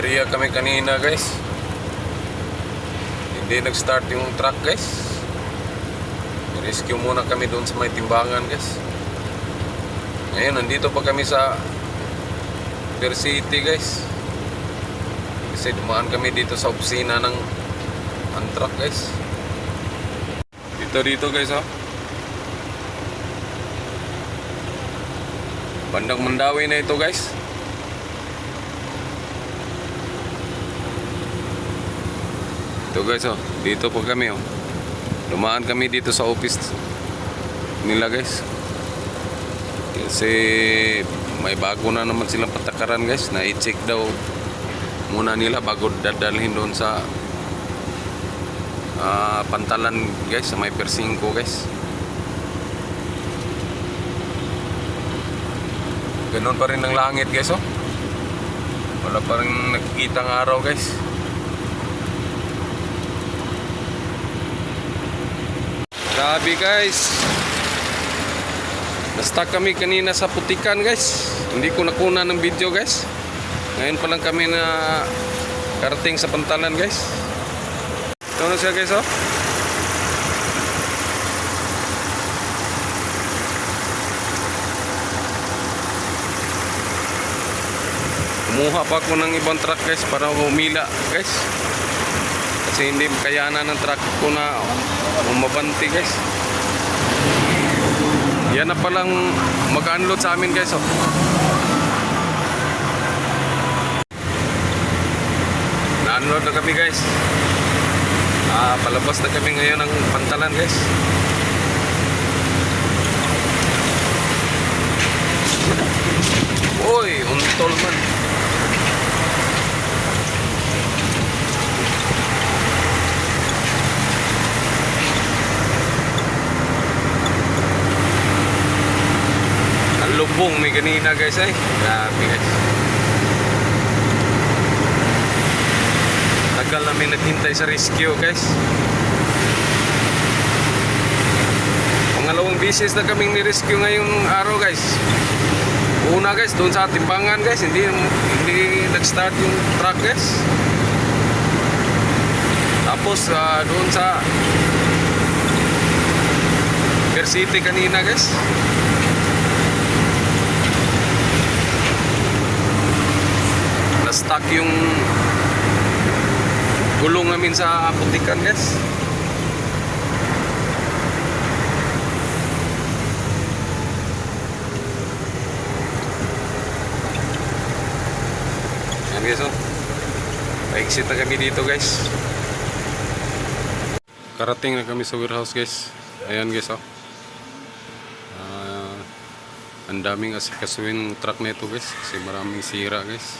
area kami kanina guys. Hindi nag-start yung truck guys. Rescue muna kami doon sa may timbangan guys. Ngayon nandito pa kami sa Pier City guys. Kasi dumaan kami dito sa opisina ng truck guys. Dito guys oh. Bandang Mandawi na ito guys. Ito guys oh, dito po kami oh. Dumaan kami dito sa office nila guys. Kasi may bago na naman silang patakaran guys, na i-check daw muna nila bago dadalhin doon sa Pantalan guys, sa may Pier 5 guys. Ganun pa rin ang langit guys oh. Wala pa rin nakikita ng araw guys. Grabe guys. Na-stuck kami kanina sa putikan guys. Hindi ko nakuna ng video guys. Ngayon pa lang kami na karating sa Pantalan guys. Ito na siya guys oh. Kumuha pa ako ng ibang truck guys para humila guys. Kasi hindi kayanan ng truck ko na umabanti guys. Yan na palang mag-unload sa amin guys oh. Na-unload na kami guys. Palabas na kami ngayon ng Pantalan guys. Uy, untol man. Lubong may kanina guys eh. Grabe guys. Tagal namin naghintay sa rescue guys. Pangalawang bisis na kaming ni-rescue ngayong araw guys. Una guys, doon sa timbangan guys, hindi nag-start yung truck guys. Tapos doon sa Pier City kanina guys. Na-stuck yung gulong namin sa putikan guys. Yan guys oh. Pa-exit na kami dito guys. Karating na kami sa warehouse guys. Ayan guys oh. Ang daming asikasuin truck na ito guys. Kasi maraming sira guys.